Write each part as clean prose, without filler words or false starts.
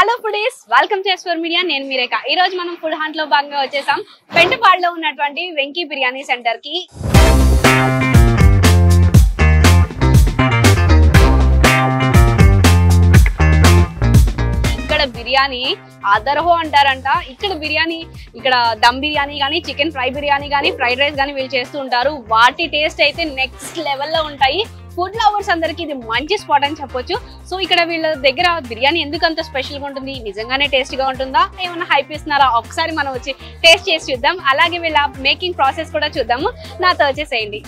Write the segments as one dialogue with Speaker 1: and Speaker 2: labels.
Speaker 1: Hello foodies, welcome to ఎస్వర్ media. నేను మీరేక. ఈ రోజు మనం ఫుడ్ హంట్ లో భాగంగా వచ్చేసాం పెంటపాడులో ఉన్నటువంటి వెంకీ బిర్యానీ సెంటర్ కి. ఇక్కడ బిర్యానీ ఆదర్హో అంటారంట. ఇక్కడ బిర్యానీ, ఇక్కడ దమ్ బిర్యానీ కానీ, చికెన్ ఫ్రై బిర్యానీ కానీ, ఫ్రైడ్ రైస్ కానీ వీళ్ళు చేస్తూ ఉంటారు. వాటి టేస్ట్ అయితే నెక్స్ట్ లెవెల్లో ఉంటాయి. ఫుడ్ లవర్స్ అందరికి ఇది మంచి స్పాట్ అని చెప్పొచ్చు. సో ఇక్కడ వీళ్ళ దగ్గర బిర్యానీ ఎందుకు అంత స్పెషల్ గా ఉంటుంది, నిజంగానే టేస్ట్ గా ఉంటుందా, ఏమన్నా హైప్ ఇస్తున్నారా, ఒకసారి మనం వచ్చి టేస్ట్ చేసి చూద్దాం. అలాగే వీళ్ళ మేకింగ్ ప్రాసెస్ కూడా చూద్దాము. నాతో వచ్చేసేయండి.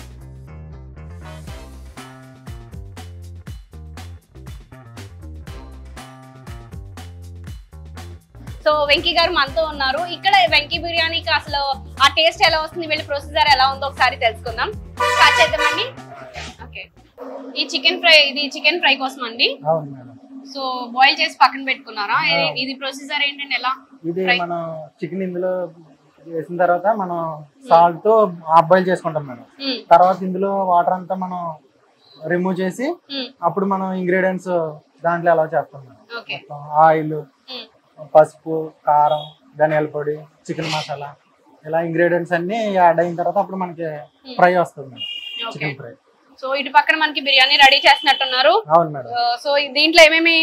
Speaker 1: సో వెంకీ గారు మనతో ఉన్నారు. ఇక్కడ వెంకీ బిర్యానీకి అసలు ఆ టేస్ట్ ఎలా వస్తుంది, వీళ్ళ ప్రొసీజర్ ఎలా ఉందో ఒకసారి తెలుసుకుందాం. స్టార్ట్ చేద్దామండి. ఓకే, ఈ చికెన్ ఫ్రై, ఇది చికెన్ ఫ్రై కోసం అండి. సో బాయిల్ చేసి పక్కన పెట్టుకున్నారా? ఇది ప్రొసీజర్ ఏంటండి, ఎలా?
Speaker 2: ఇది మనం చికెన్ ఇందులో వేసిన తర్వాత మనం సాల్ట్ తో హాఫ్ బాయిల్ చేసుకుంటాం మేడం. తర్వాత ఇందులో వాటర్ అంతా మనం రిమూవ్ చేసి అప్పుడు మనం ఇంగ్రీడియంట్స్ దాంట్లో అలా చేస్తాం మేడం. ఆయిల్, పసుపు, కారం, ధనియాల పొడి, చికెన్ మసాలా, ఇలా ఇంగ్రీడియంట్స్ అన్ని యాడ్ అయిన తర్వాత అప్పుడు మనకి ఫ్రై వస్తుంది మేడం, చికెన్ ఫ్రై.
Speaker 1: సో ఇటు పక్కన మనకి బిర్యానీ రెడీ చేస్తున్నట్టున్నారు.
Speaker 2: అవును మేడం.
Speaker 1: సో దీంట్లో ఏమేమి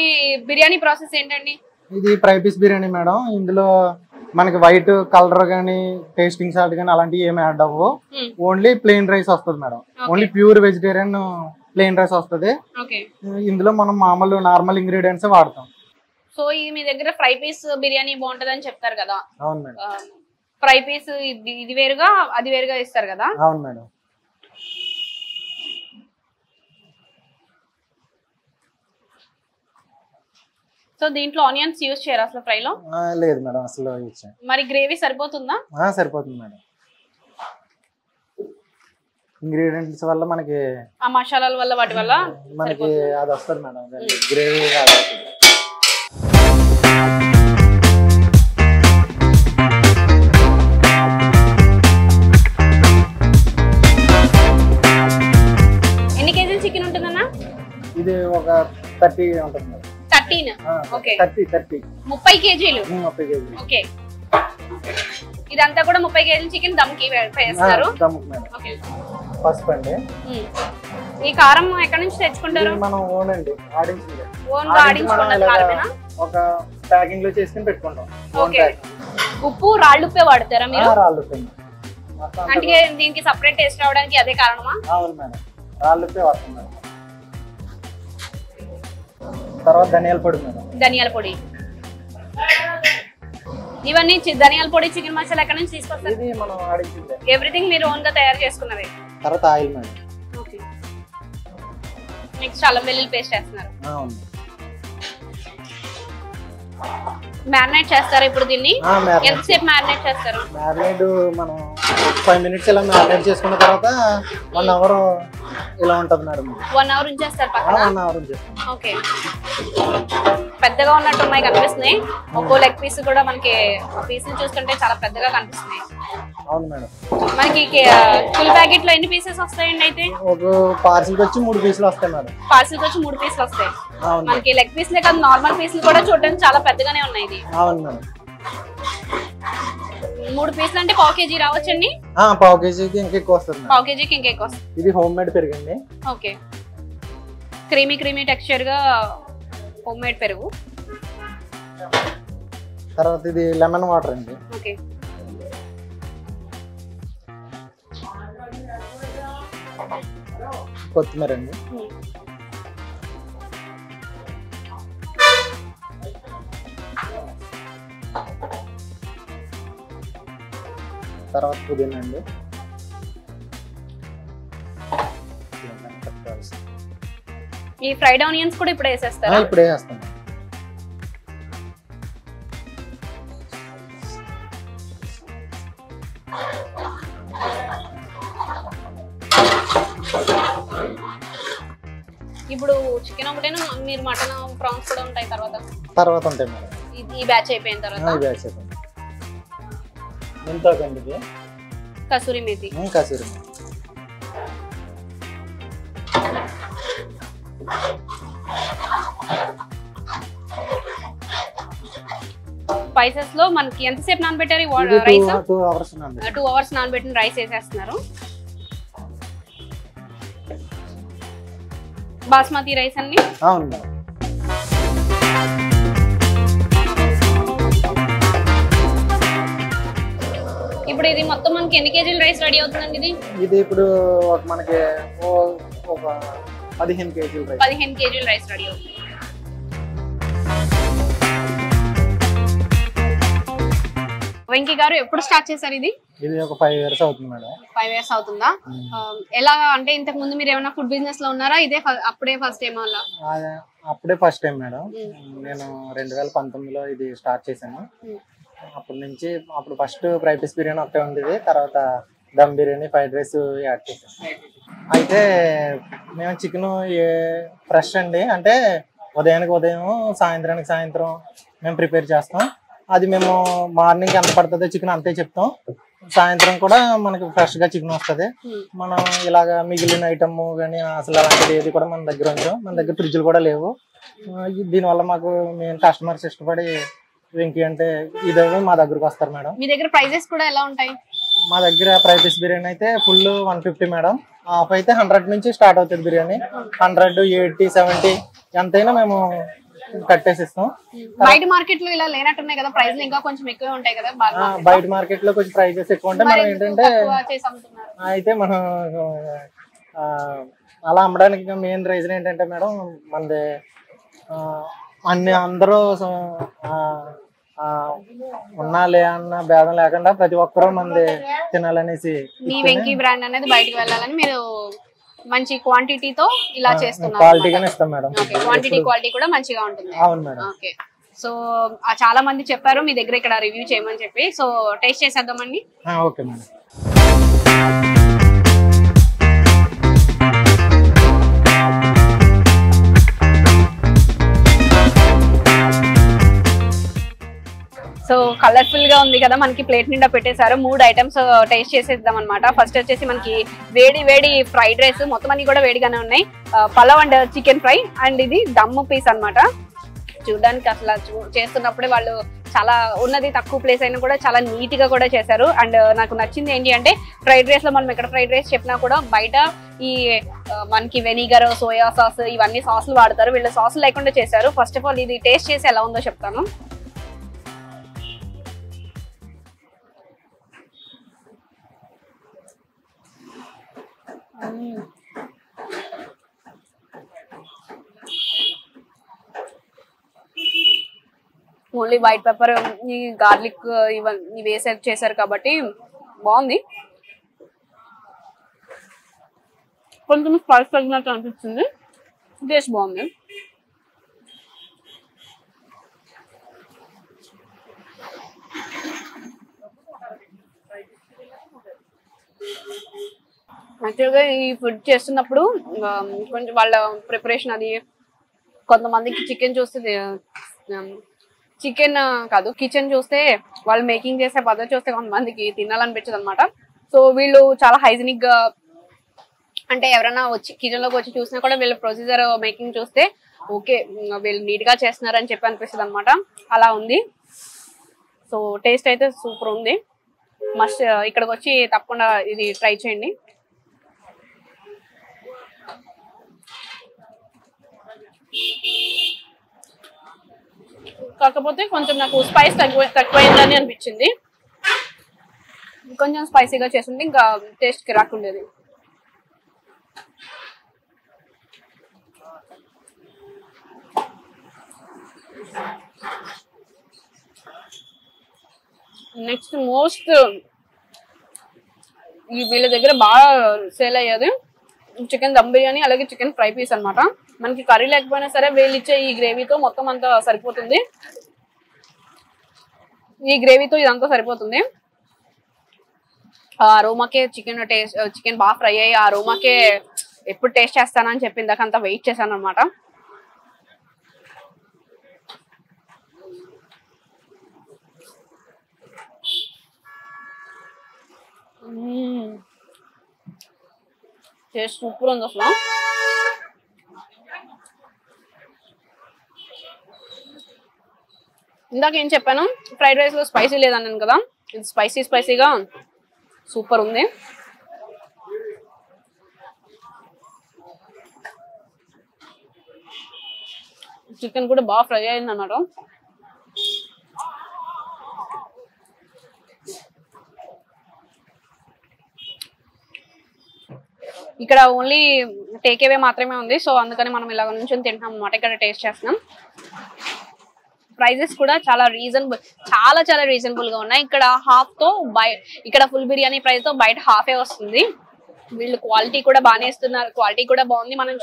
Speaker 1: బిర్యానీ ప్రాసెస్ ఏంటండి?
Speaker 2: ఇది ఫ్రై పీస్ బిర్యానీ మేడం. ఇందులో మనకి వైట్ కలర్ గానీ, టేస్టింగ్ సాల్ట్ గానీ అలాంటివి ఏమి యాడ్ అవ్వవు. ఓన్లీ ప్లెయిన్ రైస్ వస్తుంది madam. Only pure vegetarian plain rice వస్తుంది. ఇందులో మనం మామూలు నార్మల్ ఇంగ్రీడియంట్స్ వాడతాం.
Speaker 1: సో ఇది మీ దగ్గర ఫ్రై పీస్ బిర్యానీ బాగుంటది అని చెప్తారు కదా?
Speaker 2: అవును మేడం.
Speaker 1: ఫ్రై పీస్ ఇది వేరుగా అది వేరుగా ఇస్తారు కదా?
Speaker 2: అవును మేడం.
Speaker 1: సో దీంట్లో ఆనియన్స్ యూజ్ చేయరు అసలు ఫ్రైలో?
Speaker 2: లేదు మేడం, అసలు యూజ్ చేయం.
Speaker 1: మరి గ్రేవీ సరిపోతుందా?
Speaker 2: సరిపోతుంది మేడం. ఇంగ్రీడియంట్స్ వల్ల మనకి,
Speaker 1: ఆ మసాలాల వల్ల, వాటి వల్ల
Speaker 2: మనకి అది వస్తుంది మేడం, గ్రేవీ.
Speaker 1: ఎన్ని కేజీలు చికెన్ ఉంటుందన్నా?
Speaker 2: ఇది ఒక 30 ఉంటుంది మేడం.
Speaker 1: 13? ఓకే,
Speaker 2: 30
Speaker 1: 30 కేజీలు.
Speaker 2: 30 కేజీలు.
Speaker 1: ఓకే, ఇదంతా కూడా 30 కేజీలు చికెన్ దమ్కి వేస్తారు. ఓకే,
Speaker 2: పసుపు అండి.
Speaker 1: ఈ కారం ఎక్కడి నుంచి తెచ్చుకుంటారు?
Speaker 2: మనం ఓన్ అండి, ఆడించింది.
Speaker 1: ఓన్ గా ఆడించుకున్న కారమేనా?
Speaker 2: ఒక ప్యాకింగ్ లో చేసుకుని పెట్టుకుంటాం.
Speaker 1: ఓకే, ఉప్పు రాళ్ళుప్పే వాడతారా మీరు?
Speaker 2: రాళ్ళుప్పే.
Speaker 1: అంటే దీనికి సెపరేట్ టేస్ట్ రావడానికి అదే కారణమా?
Speaker 2: అవును మేడం, రాళ్ళుప్పే వాడతాం మేడం. తర్వాత ధనియాల పొడి మేడం.
Speaker 1: ధనియాల పొడి. ఇవన్నీ ధనియాల పొడి, చికెన్ మసాలా ఎక్కడ నుంచి తీసుకొస్తారు?
Speaker 2: ఇది మనం ఆడించింది.
Speaker 1: ఎవ్రీథింగ్ మీరు ఓన్ గా తయారు చేసుకున్నవే.
Speaker 2: తర్వాత ఆయిల్ మేడం.
Speaker 1: ఓకే, నెక్స్ట్ అల్లం వెల్లుల్లి పేస్ట్ వేస్తున్నారు.
Speaker 2: అవును.
Speaker 1: మ్యారినేట్ చేస్తారు ఇప్పుడు దీన్ని? ఎంతసేపు మ్యారినేట్ చేస్తారు?
Speaker 2: మ్యారినేట్ మనం 5 మినిట్స్ ఇలా మ్యారినేట్ చేసుకున్న తర్వాత 1 అవర్ ఇలా ఉంటుంది మేడం.
Speaker 1: 1 అవర్ ఉంచేస్తారు పక్కన?
Speaker 2: 1 అవర్ ఉంచేస్తాం.
Speaker 1: ఓకే, పెద్దగా ఉన్నట్టు ఉన్నాయి కనిపిస్తున్నాయి. ఒక్కో లెగ్ పీస్ కూడా మనకి పీసులు చూస్తుంటే చాలా పెద్దగా కనిపిస్తున్నాయి.
Speaker 2: అవును మేడం.
Speaker 1: మనకి ఫుల్ ప్యాకెట్ లో ఎన్ని పీసెస్ వస్తాయండి? అయితే
Speaker 2: ఒక పార్సిల్ వచ్చి 3 పీసులు వస్తాయి మేడం.
Speaker 1: పార్సిల్ వచ్చి 3 పీసులు వస్తాయి. మనకి లెగ్ పీస్లే కాదు, నార్మల్ పీసులు కూడా చూడడానికి చాలా పెద్దగానే ఉన్నాయి. ఇది
Speaker 2: అవును మేడం.
Speaker 1: 3 పీసులు అంటే పావు కేజీ రావచ్చండి?
Speaker 2: పావు కేజీకి ఇంకా ఎక్కువ వస్తుంది.
Speaker 1: పావు కేజీకి ఇంకా ఎక్కువ వస్తుంది.
Speaker 2: ఇది హోమ్ మేడ్ పెరుగండి.
Speaker 1: ఓకే, క్రీమీ టెక్స్చర్ గా హోమ్ మేడ్ పెరుగు.
Speaker 2: తర్వాత ఇది లెమన్ వాటర్ అండి.
Speaker 1: ఓకే,
Speaker 2: కొత్తిమీర అండి. తర్వాత పుదీనా అండి.
Speaker 1: ఈ ఫ్రైడ్ ఆనియన్స్ కూడా ఇప్పుడే వేసేస్తారా?
Speaker 2: ఇప్పుడే వేస్తాం.
Speaker 1: ఇప్పుడు చికెన్ ఒకటేనా, మీరు మటన్, ప్రాన్స్ కూడా ఉంటాయి
Speaker 2: తర్వాత ఉంటాయి మేడం.
Speaker 1: ఈ బ్యాచ్ అయిపోయిన తర్వాత?
Speaker 2: ఈ బ్యాచ్ అయిపోయింది. మెంతాకండి,
Speaker 1: కసూరి మేతి.
Speaker 2: కసూరి మేతి.
Speaker 1: స్పైసెస్ లో మనకి ఎంతసేపు నానబెట్టారు రైస్?
Speaker 2: 2 hours
Speaker 1: 2 hours నానబెట్టిన రైస్ వేసేస్తున్నారు. బాస్మతి రైస్ అండి.
Speaker 2: అవును.
Speaker 1: ఇప్పుడు ఇది మొత్తం మనకి ఎన్ని కేజీల రైస్ రెడీ అవుతుందండి?
Speaker 2: ఇది ఇప్పుడు మనకి ఒక 15 కేజీల రైస్.
Speaker 1: 15 కేజీల రైస్ రెడీ అవుతుంది. వెంకీ గారు ఎప్పుడు స్టార్ట్ చేశారు ఇది?
Speaker 2: ఇది ఒక 5 years అవుతుంది మేడం.
Speaker 1: 5 years అవుతుందా? ఎలా అంటే ఇంతకు ముందు మీరు ఏమైనా ఫుడ్ బిజినెస్ లో ఉన్నారా? ఇదే అప్పుడే ఫస్ట్ టైం? అలా
Speaker 2: అప్పుడే ఫస్ట్ టైం మేడం. నేను 2019లో ఇది స్టార్ట్ చేశాను. అప్పటి నుంచి అప్పుడు ఫస్ట్ ఫ్రై పీస్ బిర్యానీ ఒకటే ఉండేది, తర్వాత dum biryani, fried rice add చేసాం. అయితే మేము చికెన్ ఫ్రెష్ అండి, అంటే ఉదయానికి ఉదయం, సాయంత్రానికి సాయంత్రం మేము ప్రిపేర్ చేస్తాం. అది మేము మార్నింగ్ ఎంత పడుతుందో చికెన్ అంతే చెప్తాం. సాయంత్రం కూడా మనకి ఫ్రెష్గా చికెన్ వస్తుంది. మనం ఇలాగ మిగిలిన ఐటమ్ కానీ అసలు అలాంటిది ఏది కూడా మన దగ్గర ఉంచాం. మన దగ్గర ఫ్రిడ్జ్లు కూడా లేవు. దీనివల్ల మాకు మేము కస్టమర్స్ ఇష్టపడి వెంకీ అంటే ఇదే మా దగ్గరకు వస్తారు మేడం.
Speaker 1: మీ దగ్గర ప్రైజెస్ కూడా ఎలా ఉంటాయి?
Speaker 2: మా దగ్గర ఫ్రై పీస్ బిర్యానీ అయితే ఫుల్ 150 మేడం. హాఫ్ అయితే 100 నుంచి స్టార్ట్ అవుతుంది బిర్యానీ. 100, 80, 70 ఎంతైనా మేము కట్టేసిస్తాం.
Speaker 1: బయట మార్కెట్ లో ఇలా లేనట్టున్నాయి కదా ప్రైస్, ఇంకా కొంచెం ఎక్కువ ఉంటాయి కదా?
Speaker 2: బయట మార్కెట్ లో కొంచెం ప్రైజెస్ ఎక్కువ ఉంటాయి. మనం ఏంటంటే అయితే మనం అలా అమ్మడానికి మెయిన్ రీజన్ ఏంటంటే మేడం, మనది అందరూ ఉన్నాలే అన్న భేదం లేకుండా ప్రతి ఒక్కరూ మంది తినాలనేసి
Speaker 1: మీ వెంకీ బ్రాండ్ అనేది బయటకు వెళ్ళాలని మీరు మంచి క్వాంటిటీతో ఇలా చేస్తున్నారు.
Speaker 2: క్వాలిటీగానే ఇస్తాం మేడం.
Speaker 1: క్వాంటిటీ క్వాలిటీ కూడా మంచిగా ఉంటుంది.
Speaker 2: అవును మేడం.
Speaker 1: ఓకే. సో చాలా మంది చెప్పారు మీ దగ్గర ఇక్కడ రివ్యూ చేయమని చెప్పి, సో టేస్ట్ చేసేద్దామండి.
Speaker 2: Okay madam.
Speaker 1: సో కలర్ఫుల్ గా ఉంది కదా, మనకి ప్లేట్ నిండా పెట్టేశారు. 3 ఐటమ్స్ టేస్ట్ చేసేద్దాం అనమాట. ఫస్ట్ వచ్చేసి మనకి వేడి వేడి ఫ్రైడ్ రైస్, మొత్తం అన్ని కూడా వేడిగానే ఉన్నాయి. Pulao and chicken fry, and ఇది దమ్ పీస్ అనమాట. చూడడానికి అసలు చేస్తున్నప్పుడే వాళ్ళు చాలా ఉన్నది తక్కువ ప్లేస్ అయినా కూడా చాలా నీట్ గా కూడా చేశారు. అండ్ నాకు నచ్చింది ఏంటి అంటే, ఫ్రైడ్ రైస్ లో మనం ఎక్కడ ఫ్రైడ్ రైస్ చెప్పినా కూడా బయట ఈ మనకి వెనిగర్, సోయా సాస్ ఇవన్నీ సాసులు వాడతారు, వీళ్ళు సాసులు లేకుండా చేశారు. ఫస్ట్ ఆఫ్ ఆల్ ఇది టేస్ట్ చేసి ఎలా ఉందో చెప్తాను. ఓన్లీ వైట్ పెప్పర్, ఈ గార్లిక్ ఇవన్నీ వేసే చేశారు కాబట్టి బాగుంది. కొంచెం స్పైస్ తగినట్టు అనిపిస్తుంది, టేస్ట్ బాగుంది. యాక్చువల్గా ఈ ఫుడ్ చేస్తున్నప్పుడు కొంచెం వాళ్ళ ప్రిపరేషన్ అది, కొంతమందికి చికెన్ చూస్తే చికెన్ కాదు కిచెన్ చూస్తే వాళ్ళు మేకింగ్ చేసే పద్ధతి చూస్తే కొంతమందికి తినాలనిపించదు అనమాట. సో వీళ్ళు చాలా హైజీనిక్ గా, అంటే ఎవరైనా వచ్చి కిచెన్ లోకి వచ్చి చూసినా కూడా వీళ్ళ ప్రొసీజర్ మేకింగ్ చూస్తే ఓకే వీళ్ళు నీట్ గా చేస్తున్నారు అని చెప్పి అనిపిస్తుంది అనమాట. అలా ఉంది. సో టేస్ట్ అయితే సూపర్ ఉంది. మస్ట్ ఇక్కడికి వచ్చి తప్పకుండా ఇది ట్రై చేయండి. కాకపోతే కొంచెం నాకు స్పైస్ తక్కువైందని అనిపించింది. కొంచెం స్పైసీగా చేస్తుంటే ఇంకా టేస్ట్ కిరాక్ ఉండేది. నెక్స్ట్ మోస్ట్ వీళ్ళ దగ్గర బాగా సేల్ అయ్యేది చికెన్ దమ్ బిర్యానీ, అలాగే చికెన్ ఫ్రై పీస్ అనమాట. మనకి కర్రీ లేకపోయినా సరే వీళ్ళు ఇచ్చే ఈ గ్రేవీతో మొత్తం అంతా సరిపోతుంది. ఈ గ్రేవీతో ఇదంతా సరిపోతుంది. ఆ అరోమాకే చికెన్ బాగా ఫ్రై అయ్యి ఆ అరోమాకే ఎప్పుడు టేస్ట్ చేస్తానని చెప్పి ఇందాకంతా వెయిట్ చేశాను అనమాట. టేస్ట్ సూపర్ ఉంది అసలు. ఇందాక ఏం చెప్పాను, ఫ్రైడ్ రైస్ లో స్పైసీ లేదన్నాను కదా, ఇది స్పైసీగా సూపర్ ఉంది. చికెన్ కూడా బాగా ఫ్రై అయింది అన్నమాట. ఇక్కడ ఓన్లీ టేక్ అవే మాత్రమే ఉంది, సో అందుకని మనం ఇలా నుంచి తింటాం అన్నమాట. ఇక్కడ టేస్ట్ చేస్తున్నాం. ప్రైజెస్ కూడా చాలా రీజనబుల్ గా ఉన్నాయి. ఇక్కడ హాఫ్ తో ఇక్కడ ఫుల్ బిర్యానీ ప్రైస్ తో బయట హాఫే వస్తుంది. వీళ్ళు క్వాలిటీ కూడా బాగానే ఇస్తున్నారు, క్వాలిటీ కూడా బాగుంది. మనం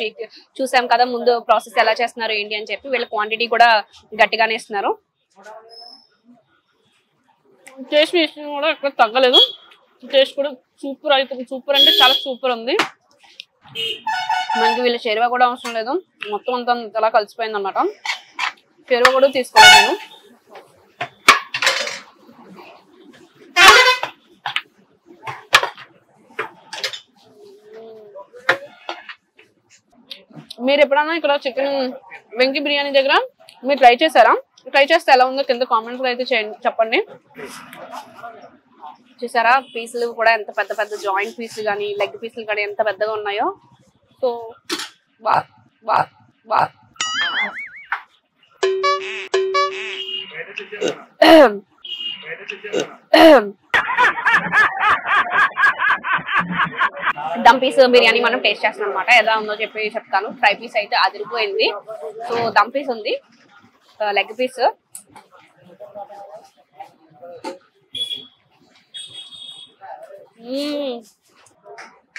Speaker 1: చూసాం కదా ముందు ప్రాసెస్ ఎలా చేస్తున్నారు ఏంటి అని చెప్పి. వీళ్ళ క్వాంటిటీ కూడా గట్టిగానే ఇస్తున్నారు. టేస్ట్ కూడా ఎక్కడ తగ్గలేదు. టేస్ట్ కూడా సూపర్ అవుతుంది. సూపర్ అంటే చాలా సూపర్ ఉంది. మనకి వీళ్ళు షెర్వా కూడా అవసరం లేదు, మొత్తం అంతా అలా కలిసిపోయింది అన్నమాట. షెర్వా కూడా తీసుకోలేదు నేను. మీరు ఎప్పుడన్నా ఇక్కడ చికెన్ వెంకీ బిర్యానీ దగ్గర మీరు ట్రై చేశారా? ట్రై చేస్తే ఎలా ఉందో కింద కామెంట్స్ అయితే చెప్పండి. చూసారా పీసులు కూడా ఎంత పెద్ద జాయింట్ పీసులు కానీ లెగ్ పీసులు కానీ ఎంత పెద్దగా ఉన్నాయో. సో దమ్ పీస్ బిర్యానీ మనం టేస్ట్ చేస్తాం అనమాట. ఎలా ఉందో చెప్తాను. ఫ్రై పీస్ అయితే అదిరిపోయింది. సో దమ్ పీస్ ఉంది, లెగ్ పీస్.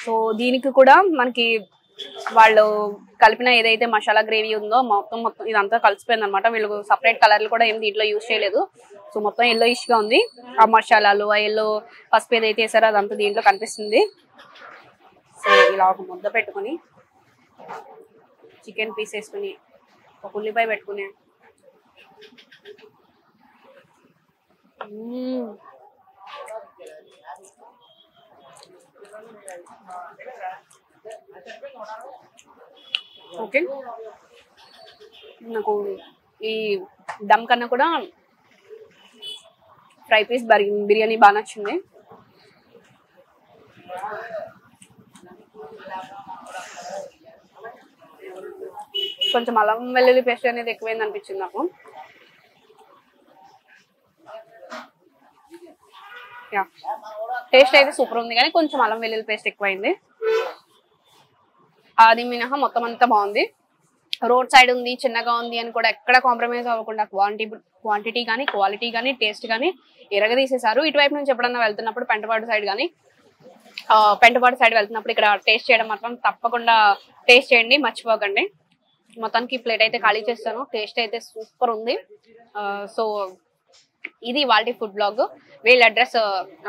Speaker 1: సో దీనికి కూడా మనకి వాళ్ళు కలిపిన ఏదైతే మసాలా గ్రేవీ ఉందో మొత్తం ఇదంతా కలిసిపోయింది అనమాట. వీళ్ళు సపరేట్ కలర్లు కూడా ఏం దీంట్లో యూజ్ చేయలేదు. సో మొత్తం ఎల్లోయిష్ గా ఉంది. ఆ మసాలాలు ఆ ఎల్లో పసుపు ఏదైతే వేసారో అదంతా దీంట్లో కనిపిస్తుంది. సో ఇలా ఒక ముద్ద పెట్టుకుని చికెన్ పీస్ వేసుకుని ఒక ఉల్లిపాయ పెట్టుకుని ఓకే. నాకు ఈ దమ్ కన్నా కూడా ఫ్రై పీస్ బిర్యానీ బాగా నచ్చింది. కొంచెం అల్లం వెల్లుల్లి పేస్ట్ అనేది ఎక్కువైంది అనిపించింది నాకు. టేస్ట్ అయితే సూపర్ ఉంది కానీ కొంచెం అల్లం వెల్లుల్లి పేస్ట్ ఎక్కువైంది. అది మినహా మొత్తం అంతా బాగుంది. రోడ్ సైడ్ ఉంది, చిన్నగా ఉంది అని కూడా ఎక్కడ కాంప్రమైజ్ అవ్వకుండా క్వాంటిటీ కానీ క్వాలిటీ కానీ టేస్ట్ కానీ ఎరగదీసేశారు. ఇటువైపు నుంచి ఎప్పుడన్నా వెళ్తున్నప్పుడు పెంటపాడు సైడ్ వెళ్తున్నప్పుడు ఇక్కడ టేస్ట్ చేయడం మాత్రం తప్పకుండా టేస్ట్ చేయండి, మర్చిపోకండి. మొత్తానికి ప్లేట్ అయితే ఖాళీ చేస్తాను. టేస్ట్ అయితే సూపర్ ఉంది. సో ఇది వాళ్ళ ఫుడ్ బ్లాగ్. వీళ్ళ అడ్రస్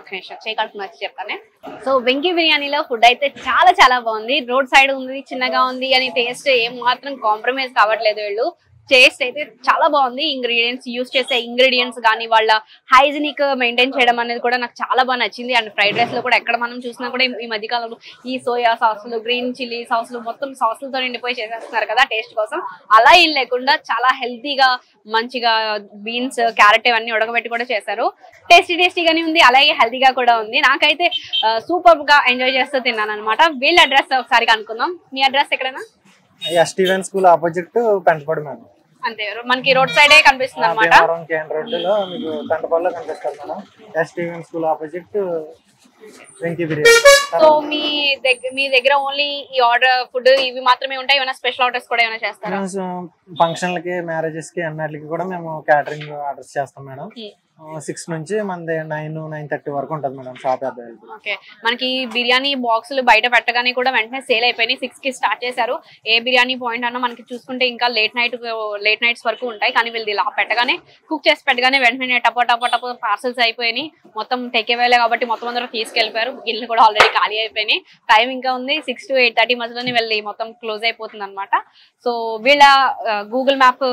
Speaker 1: ఒక నిమిషం చేయగలిపి మర్చి చెప్తానే. సో వెంకీ బిర్యానీలో ఫుడ్ అయితే చాలా బాగుంది. రోడ్ సైడ్ ఉంది, చిన్నగా ఉంది అని టేస్ట్ ఏం మాత్రం కాంప్రమైజ్ కావట్లేదు వీళ్ళు. టేస్ట్ అయితే చాలా బాగుంది. యూస్ చేసే ఇంగ్రీడియంట్స్ కానీ వాళ్ళ హైజీనిక్ మెయింటైన్ చేయడం అనేది కూడా నాకు చాలా బాగా నచ్చింది. అండ్ ఫ్రైడ్ రైస్ లో కూడా ఎక్కడ మనం చూసినా కూడా ఈ మధ్యకాలంలో ఈ సోయా సాసులు, గ్రీన్ చిల్లీ సాసులు మొత్తం సాసులతో నిండిపోయి చేసేస్తున్నారు కదా టేస్ట్ కోసం. అలా ఏం లేకుండా చాలా హెల్తీగా మంచిగా బీన్స్, క్యారెట్ ఇవన్నీ ఉడకబెట్టి కూడా చేశారు. టేస్టీగానే ఉంది, అలాగే హెల్తీగా కూడా ఉంది. నాకైతే సూపర్ గా ఎంజాయ్ చేస్తూ తిన్నాను అనమాట. వీళ్ళ అడ్రస్ ఒకసారి కనుక్కుందాం. మీ అడ్రస్ ఎక్కడైనా?
Speaker 2: Steven school opposite Pentapadu madam.
Speaker 1: అంతే, మనకి రోడ్ సైడే కనిపిస్తుంది అనమాట.
Speaker 2: రోడ్డులో మీకు పెంటపాడులో కనిపిస్తారు madam. Steven school opposite Venky biryani.
Speaker 1: So మీ దగ్గర ఓన్లీ ఈ ఆర్డర్ ఫుడ్ ఇవి మాత్రమే ఉంటాయి? ఏమైనా స్పెషల్ ఆర్డర్స్ కూడా ఏమైనా చేస్తారా?
Speaker 2: ఫంక్షన్లకి, మ్యారేజెస్ కి అన్నిటికి కూడా మేము క్యాటరింగ్ ఆర్డర్స్ చేస్తాం మేడం. 6 నుంచి మనది 9-9:30 వరకు ఉంటుంది మేడం షాప్.
Speaker 1: ఓకే, మనకి బిర్యానీ బాక్సులు బయట పెట్టగానే కూడా వెంటనే సేల్ అయిపోయినాయి. 6 కి స్టార్ట్ చేశారు. ఏ బిర్యానీ పాయింట్ అన్నా మనకి చూసుకుంటే ఇంకా లేట్ నైట్స్ వరకు ఉంటాయి. కానీ వీళ్ళు ఇలా పెట్టగానే కుక్ చేసి పెట్టగానే వెంటనే టపో పార్సల్స్ అయిపోయినాయి. మొత్తం టేక్ అవేలే కాబట్టి మొత్తం అందరూ తీసుకెళ్లిపోయారు. గిన్నెలు కూడా ఆల్రెడీ ఖాళీ అయిపోయినాయి. టైం ఇంకా ఉంది, 6 to 8:30 మధ్యలోనే వెళ్ళి మొత్తం క్లోజ్ అయిపోతుంది అనమాట. సో వీళ్ళ గూగుల్ మ్యాప్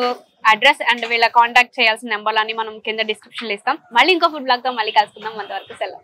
Speaker 1: అడ్రస్ అండ్ వీళ్ళ కాంటాక్ట్ చేయాల్సిన నెంబర్లన్నీ మనం కింద డిస్క్రిప్షన్ లో ఇస్తాం. మళ్ళీ ఇంకో ఫుడ్ బ్లాగ్ తో మళ్ళీ కలుసుకుందాం. అంతవరకు సెలవు.